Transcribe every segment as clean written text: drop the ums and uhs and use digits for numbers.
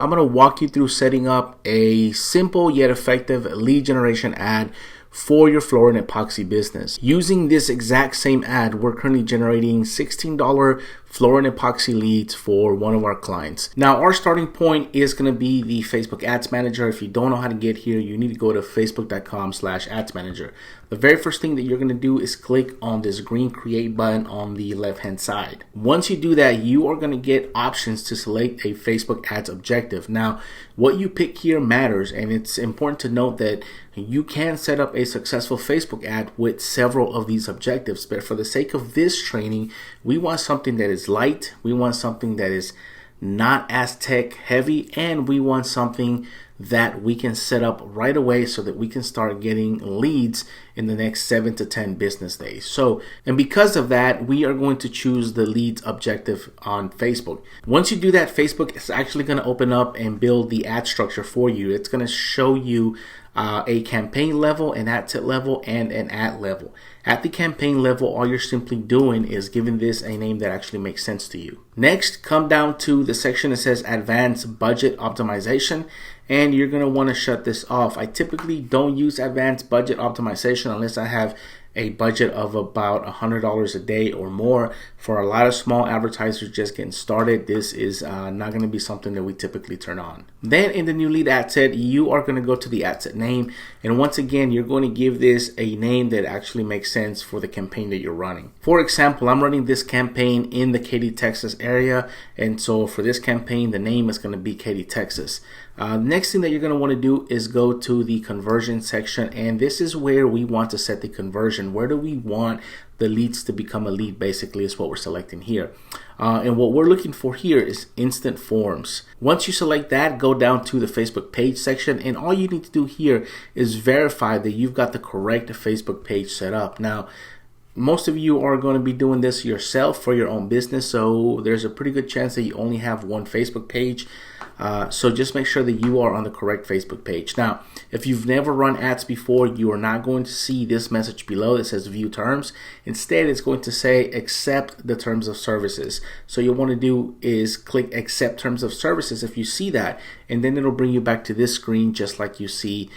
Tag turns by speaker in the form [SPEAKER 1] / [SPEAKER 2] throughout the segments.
[SPEAKER 1] I'm going to walk you through setting up a simple yet effective lead generation ad for your flooring epoxy business. Using this exact same ad, we're currently generating $16 flooring epoxy leads for one of our clients. Now, our starting point is going to be the Facebook Ads Manager. If you don't know how to get here, you need to go to facebook.com/ads manager. The very first thing that you're going to do is click on this green create button on the left hand side. Once you do that, you are going to get options to select a Facebook ads objective. Now, what you pick here matters, and it's important to note that you can set up a successful Facebook ad with several of these objectives, but for the sake of this training, we want something that is light, we want something that is not as tech heavy, and we want something that we can set up right away so that we can start getting leads in the next 7 to 10 business days. And because of that, we are going to choose the leads objective on Facebook. Once you do that, Facebook is actually going to open up and build the ad structure for you. It's going to show you a campaign level, an ad set level, and an ad level. At the campaign level, all you're simply doing is giving this a name that actually makes sense to you. Next, come down to the section that says Advanced Budget Optimization, and you're going to want to shut this off. I typically don't use Advanced Budget Optimization unless I have a budget of about $100 a day or more. For a lot of small advertisers just getting started, this is not going to be something that we typically turn on. Then in the new lead ad set, you are going to go to the ad set name, and once again, you're going to give this a name that actually makes sense for the campaign that you're running. For example, I'm running this campaign in the Katy, Texas area, and so for this campaign, the name is going to be Katy, Texas. Next thing that you're going to want to do is go to the conversion section, and this is where we want to set the conversion. Where do we want the leads to become a lead, basically, is what we're selecting here. And what we're looking for here is instant forms. Once you select that, go down to the Facebook page section, and all you need to do here is verify that you've got the correct Facebook page set up. Now, most of you are going to be doing this yourself for your own business, so there's a pretty good chance that you only have one Facebook page. So just make sure that you are on the correct Facebook page. Now, if you've never run ads before, you are not going to see this message below that says view terms. Instead, it's going to say accept the terms of services. So you'll want to do is click accept terms of services if you see that, and then it'll bring you back to this screen just like you see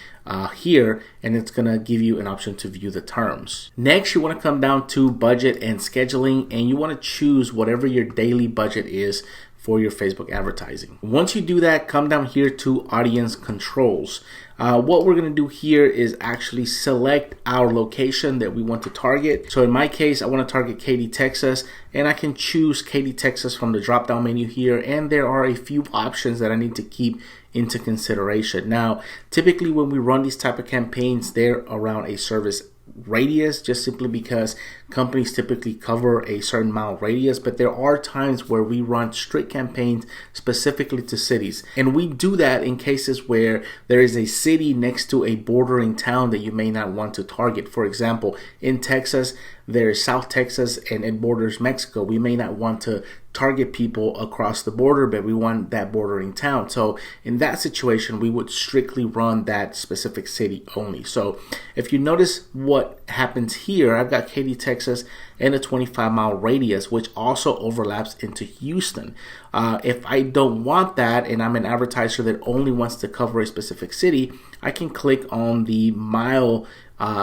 [SPEAKER 1] here, and it's going to give you an option to view the terms. Next, you want to come down to budget and scheduling, and you want to choose whatever your daily budget is for your Facebook advertising. Once you do that, come down here to audience controls. What we're going to do here is actually select our location that we want to target. So in my case, I want to target Katy, Texas, and I can choose Katy, Texas from the drop down menu here, and there are a few options that I need to keep into consideration. Now, typically when we run these type of campaigns, they're around a service radius, just simply because companies typically cover a certain mile radius, but there are times where we run strict campaigns specifically to cities, and we do that in cases where there is a city next to a bordering town that you may not want to target. For example, in Texas, there's South Texas and it borders Mexico. We may not want to target people across the border, but we want that bordering town. So in that situation, we would strictly run that specific city only. So if you notice what happens here, I've got Katy, Texas, and a 25-mile radius, which also overlaps into Houston. If I don't want that, and I'm an advertiser that only wants to cover a specific city, I can click on the mile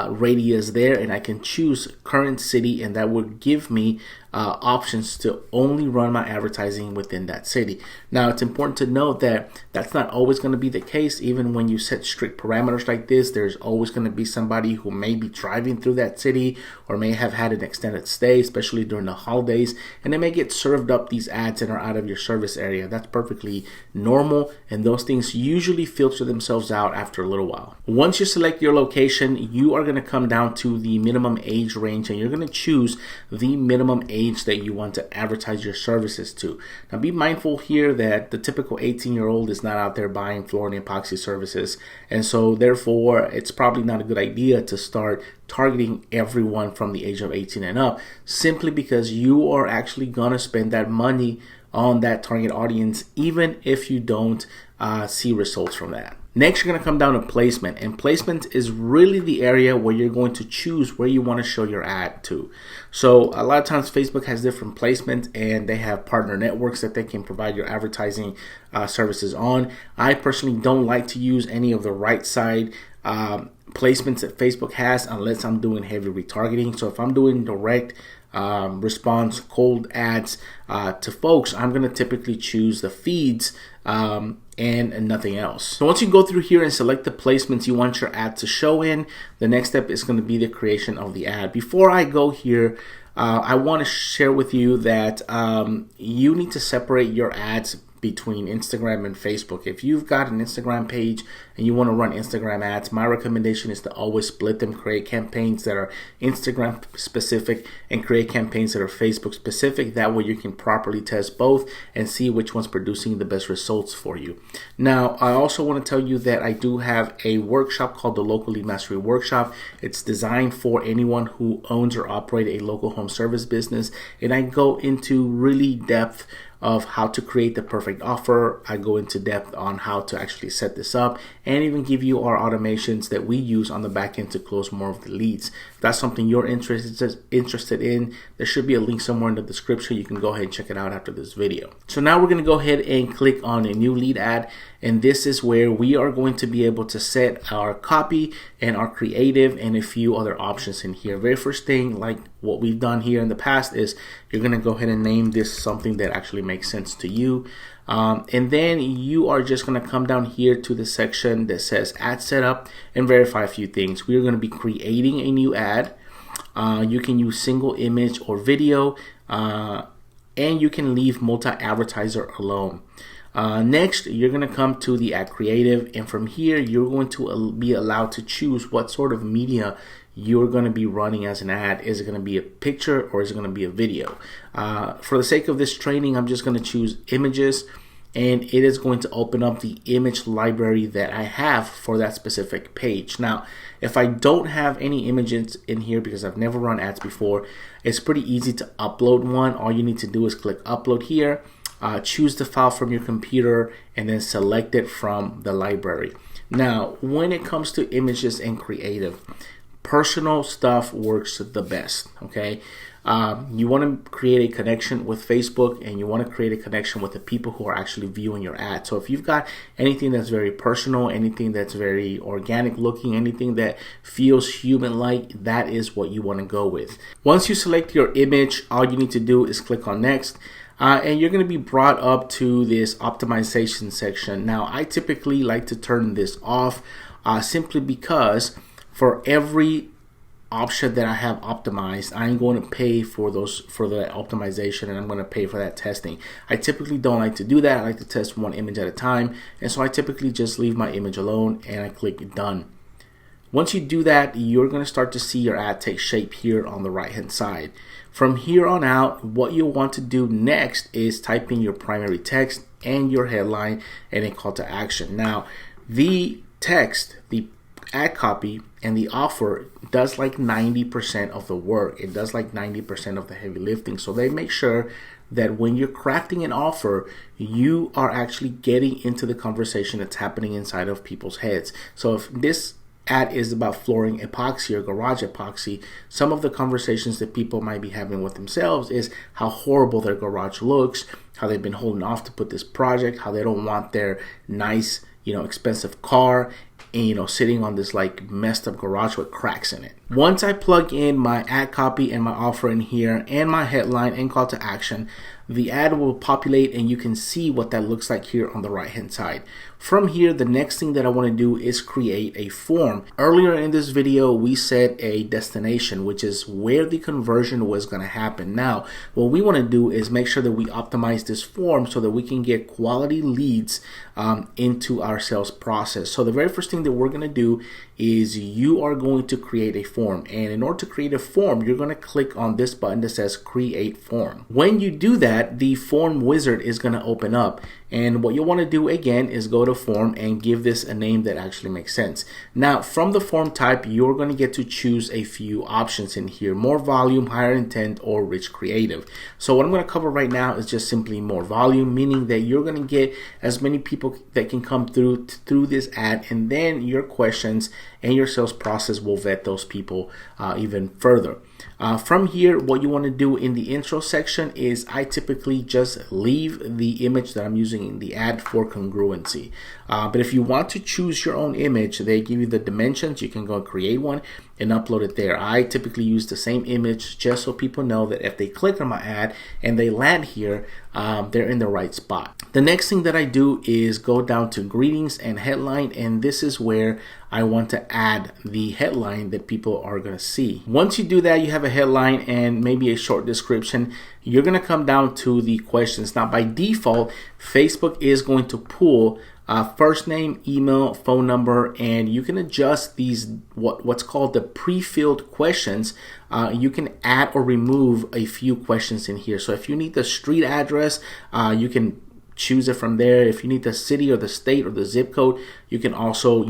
[SPEAKER 1] radius there, and I can choose current city, and that would give me options to only run my advertising within that city. Now, it's important to note that that's not always going to be the case. Even when you set strict parameters like this, there's always going to be somebody who may be driving through that city or may have had an extended stay, especially during the holidays, and they may get served up these ads that are out of your service area. That's perfectly normal, and those things usually filter themselves out after a little while. Once you select your location, you are going to come down to the minimum age range, and you're going to choose the minimum age that you want to advertise your services to. Now, be mindful here that the typical 18-year-old is not out there buying flooring and epoxy services, and so therefore it's probably not a good idea to start targeting everyone from the age of 18 and up, simply because you are actually going to spend that money on that target audience even if you don't see results from that. Next, you're going to come down to placement, and placement is really the area where you're going to choose where you want to show your ad to. So a lot of times Facebook has different placements, and they have partner networks that they can provide your advertising services on. I personally don't like to use any of the right side placements that Facebook has unless I'm doing heavy retargeting. So if I'm doing direct response cold ads to folks, I'm going to typically choose the feeds and nothing else. So once you go through here and select the placements you want your ad to show in, the next step is going to be the creation of the ad. Before I go here, I want to share with you that you need to separate your ads between Instagram and Facebook. If you've got an Instagram page and you want to run Instagram ads, my recommendation is to always split them, create campaigns that are Instagram specific and create campaigns that are Facebook specific. That way you can properly test both and see which one's producing the best results for you. Now, I also want to tell you that I do have a workshop called the Local Lead Mastery Workshop. It's designed for anyone who owns or operates a local home service business, and I go into really depth of how to create the perfect offer. I go into depth on how to actually set this up and even give you our automations that we use on the back end to close more of the leads. If that's something you're interested in, there should be a link somewhere in the description. You can go ahead and check it out after this video. So now we're going to go ahead and click on a new lead ad, and this is where we are going to be able to set our copy and our creative and a few other options in here. Very first thing, like what we've done here in the past, is you're going to go ahead and name this something that actually makes sense to you. And then you are just going to come down here to the section that says ad setup and verify a few things. We are going to be creating a new ad. You can use single image or video, and you can leave multi-advertiser alone. Next, you're going to come to the ad creative, and from here you're going to be allowed to choose what sort of media you're going to be running as an ad. Is it going to be a picture or is it going to be a video? For the sake of this training, I'm just going to choose images, and it is going to open up the image library that I have for that specific page. Now, if I don't have any images in here because I've never run ads before, it's pretty easy to upload one. All you need to do is click upload here, choose the file from your computer, and then select it from the library. Now, when it comes to images and creative, personal stuff works the best, okay? You want to create a connection with Facebook, and you want to create a connection with the people who are actually viewing your ad. So if you've got anything that's very personal, anything that's very organic looking, anything that feels human-like, that is what you want to go with. Once you select your image, all you need to do is click on next. And you're going to be brought up to this optimization section. Now, I typically like to turn this off simply because for every option that I have optimized, I'm going to pay for the optimization, and I'm going to pay for that testing. I typically don't like to do that. I like to test one image at a time, and so I typically just leave my image alone and I click done. Once you do that, you're going to start to see your ad take shape here on the right hand side. From here on out, what you'll want to do next is type in your primary text and your headline and a call to action. Now, the text, the ad copy, and the offer does like 90% of the work. It does like 90% of the heavy lifting. So they make sure that when you're crafting an offer, you are actually getting into the conversation that's happening inside of people's heads. So if this ad is about flooring epoxy or garage epoxy, some of the conversations that people might be having with themselves is how horrible their garage looks, how they've been holding off to put this project, how they don't want their nice, expensive car, and sitting on this like messed up garage with cracks in it. Once I plug in my ad copy and my offer in here and my headline and call to action, the ad will populate and you can see what that looks like here on the right hand side. From here, the next thing that I want to do is create a form. Earlier in this video, we set a destination, which is where the conversion was going to happen. Now, what we want to do is make sure that we optimize this form so that we can get quality leads into our sales process. So the very first thing that we're going to do is you are going to create a form. And in order to create a form, you're going to click on this button that says create form. When you do that, the form wizard is going to open up. And what you want to do again is go to form and give this a name that actually makes sense. Now from the form type, you're going to get to choose a few options in here: more volume, higher intent, or rich creative. So what I'm going to cover right now is just simply more volume, meaning that you're going to get as many people that can come through this ad, and then your questions and your sales process will vet those people even further. From here, what you want to do in the intro section is I typically just leave the image that I'm using in the ad for congruency. But if you want to choose your own image, they give you the dimensions. You can go create one and upload it there. I typically use the same image just so people know that if they click on my ad and they land here, they're in the right spot. The next thing that I do is go down to greetings and headline, and this is where I want to add the headline that people are going to see. Once you do that, you have a headline and maybe a short description. You're going to come down to the questions. Now by default, Facebook is going to pull first name, email, phone number, and you can adjust these what's called the pre-filled questions. You can add or remove a few questions in here. So if you need the street address, you can choose it from there. If you need the city or the state or the zip code, you can also,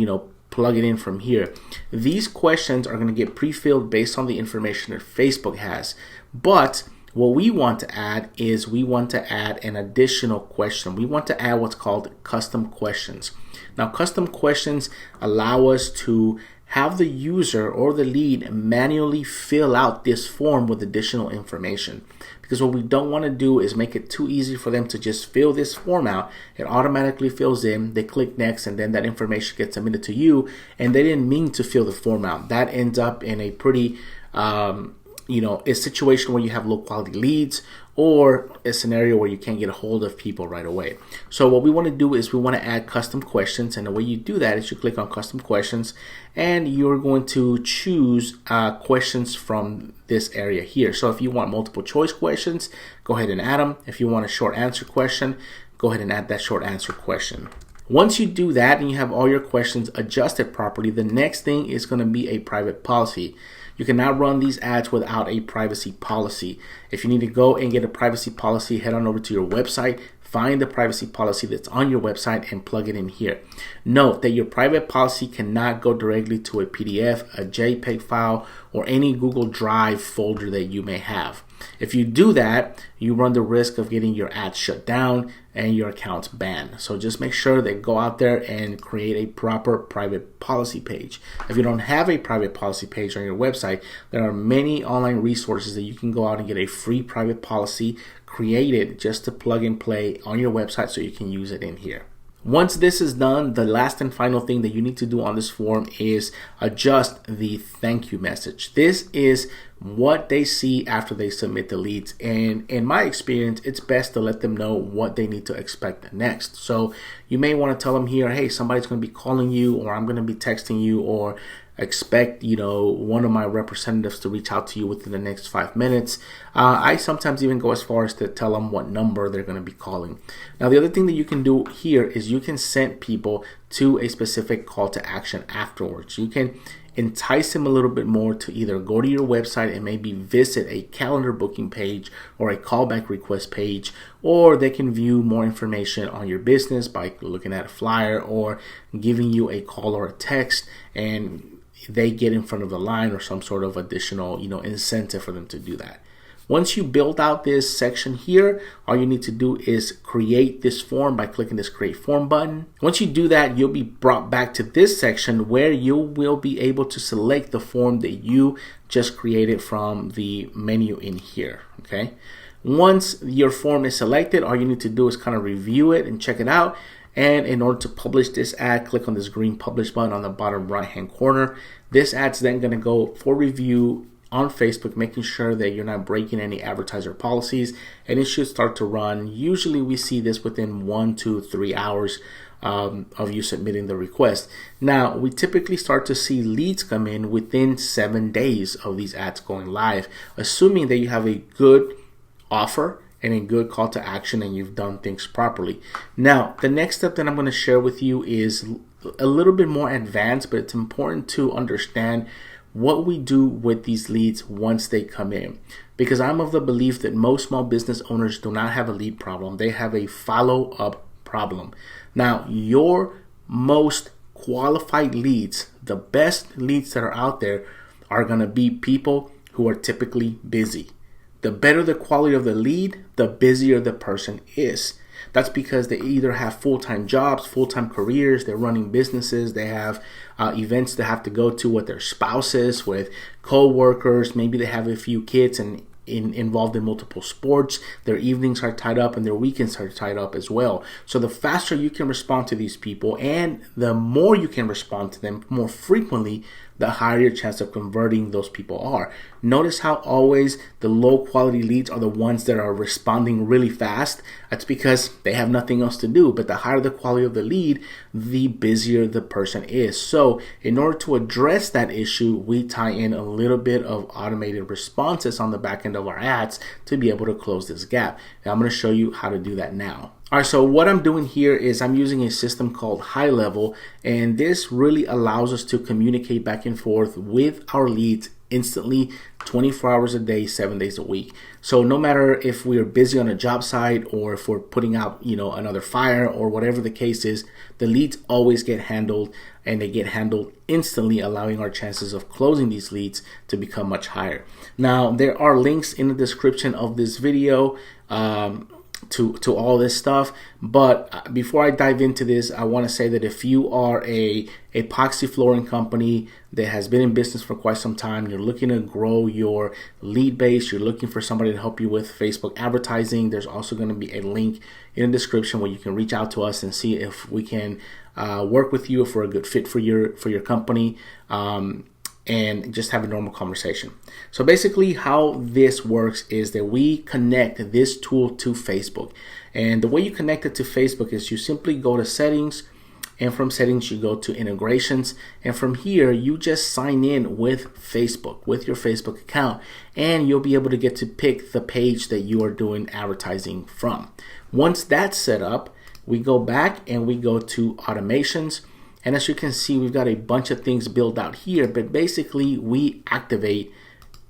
[SPEAKER 1] plug it in from here. These questions are going to get pre-filled based on the information that Facebook has. But what we want to add is we want to add an additional question. We want to add what's called custom questions. Now, custom questions allow us to have the user or the lead manually fill out this form with additional information. Because what we don't want to do is make it too easy for them to just fill this form out. It automatically fills in, they click next, and then that information gets submitted to you, and they didn't mean to fill the form out. That ends up in a pretty a situation where you have low quality leads, or a scenario where you can't get a hold of people right away. So what we want to do is we want to add custom questions, and the way you do that is you click on custom questions, and you're going to choose questions from this area here. So if you want multiple choice questions, go ahead and add them. If you want a short answer question, go ahead and add that short answer question. Once you do that and you have all your questions adjusted properly, the next thing is going to be a private policy. You cannot run these ads without a privacy policy. If you need to go and get a privacy policy, head on over to your website, find the privacy policy that's on your website and plug it in here. Note that your private policy cannot go directly to a PDF, a JPEG file, or any Google Drive folder that you may have. If you do that, you run the risk of getting your ad shut down and your accounts banned. So just make sure that go out there and create a proper private policy page. If you don't have a private policy page on your website, there are many online resources that you can go out and get a free private policy created just to plug and play on your website so you can use it in here. Once this is done, the last and final thing that you need to do on this form is adjust the thank you message. This is what they see after they submit the leads, and in my experience, it's best to let them know what they need to expect next. So you may want to tell them here, hey, somebody's going to be calling you, or I'm going to be texting you, or expect one of my representatives to reach out to you within the next 5 minutes. I sometimes even go as far as to tell them what number they're going to be calling. Now the other thing that you can do here is you can send people to a specific call to action afterwards. You can entice them a little bit more to either go to your website and maybe visit a calendar booking page or a callback request page, or they can view more information on your business by looking at a flyer or giving you a call or a text, and they get in front of the line or some sort of additional incentive for them to do that. Once you build out this section here, all you need to do is create this form by clicking this create form button. Once you do that, you'll be brought back to this section where you will be able to select the form that you just created from the menu in here. Okay. Once your form is selected, all you need to do is kind of review it and check it out. And in order to publish this ad, click on this green publish button on the bottom right hand corner. This ad's then going to go for review on Facebook, making sure that you're not breaking any advertiser policies, and it should start to run. Usually we see this within 1 to 3 hours of you submitting the request. Now, we typically start to see leads come in within 7 days of these ads going live, assuming that you have a good offer and a good call to action and you've done things properly. Now, the next step that I'm going to share with you is a little bit more advanced, but it's important to understand what we do with these leads once they come in, because I'm of the belief that most small business owners do not have a lead problem. They have a follow-up problem. Now, your most qualified leads, the best leads that are out there, are going to be people who are typically busy. The better the quality of the lead, the busier the person is. That's because they either have full-time jobs, full-time careers, they're running businesses, they have events they have to go to with their spouses, with co-workers, maybe they have a few kids and involved in multiple sports. Their evenings are tied up and their weekends are tied up as well. So the faster you can respond to these people and the more you can respond to them more frequently, the higher your chance of converting those people are. Notice how always the low quality leads are the ones that are responding really fast. That's because they have nothing else to do. But the higher the quality of the lead, the busier the person is. So in order to address that issue, we tie in a little bit of automated responses on the back end of our ads to be able to close this gap. And I'm going to show you how to do that now. All right, so what I'm doing here is I'm using a system called High Level, and this really allows us to communicate back and forth with our leads instantly, 24 hours a day, 7 days a week. So no matter if we're busy on a job site or if we're putting out, another fire or whatever the case is, the leads always get handled, and they get handled instantly, allowing our chances of closing these leads to become much higher. Now, there are links in the description of this video to all this stuff, but before I dive into this, I want to say that if you are a epoxy flooring company that has been in business for quite some time, you're looking to grow your lead base, you're looking for somebody to help you with Facebook advertising, there's also going to be a link in the description where you can reach out to us and see if we can work with you, if we're a good fit for your company, and just have a normal conversation. So basically how this works is that we connect this tool to Facebook. And the way you connect it to Facebook is you simply go to settings, and from settings you go to integrations, and from here you just sign in with Facebook, with your Facebook account, and you'll be able to get to pick the page that you are doing advertising from. Once that's set up, we go back and we go to automations. And as you can see, we've got a bunch of things built out here, but basically we activate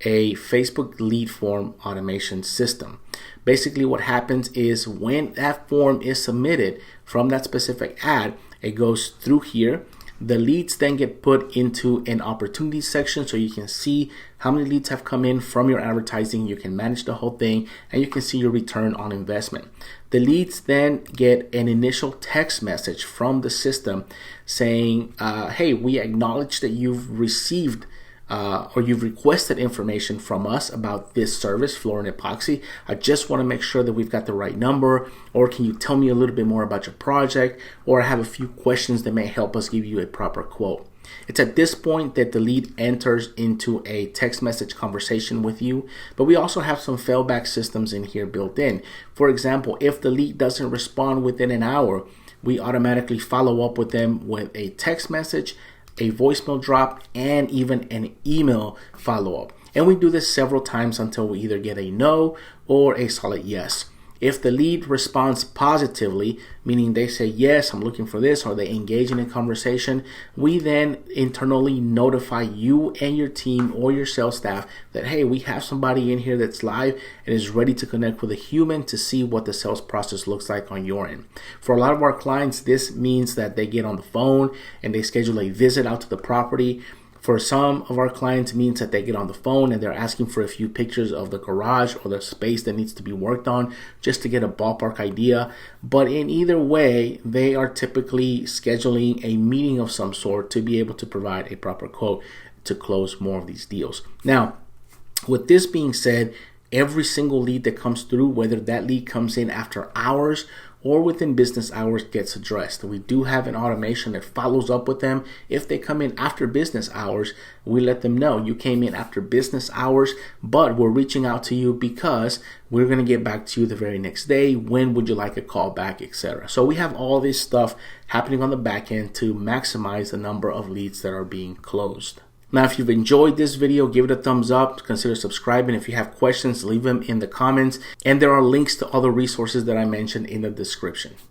[SPEAKER 1] a Facebook lead form automation system. Basically what happens is when that form is submitted from that specific ad, it goes through here. The leads then get put into an opportunity section so you can see how many leads have come in from your advertising. You can manage the whole thing and you can see your return on investment. The leads then get an initial text message from the system saying, hey, we acknowledge that you've received or you've requested information from us about this service, Floor and Epoxy. I just want to make sure that we've got the right number, or can you tell me a little bit more about your project, or I have a few questions that may help us give you a proper quote. It's at this point that the lead enters into a text message conversation with you, but we also have some failback systems in here built in. For example, if the lead doesn't respond within an hour, we automatically follow up with them with a text message, a voicemail drop, and even an email follow-up. And we do this several times until we either get a no or a solid yes. If the lead responds positively, meaning they say, yes, I'm looking for this, or they engage in a conversation, we then internally notify you and your team or your sales staff that, hey, we have somebody in here that's live and is ready to connect with a human to see what the sales process looks like on your end. For a lot of our clients, this means that they get on the phone and they schedule a visit out to the property. For some of our clients, it means that they get on the phone and they're asking for a few pictures of the garage or the space that needs to be worked on just to get a ballpark idea. But in either way, they are typically scheduling a meeting of some sort to be able to provide a proper quote to close more of these deals. Now, with this being said, every single lead that comes through, whether that lead comes in after hours or within business hours, gets addressed. We do have an automation that follows up with them. If they come in after business hours, we let them know you came in after business hours, but we're reaching out to you because we're going to get back to you the very next day. When would you like a call back, etc. So we have all this stuff happening on the back end to maximize the number of leads that are being closed. Now, if you've enjoyed this video, give it a thumbs up, consider subscribing. If you have questions, leave them in the comments. And there are links to other resources that I mentioned in the description.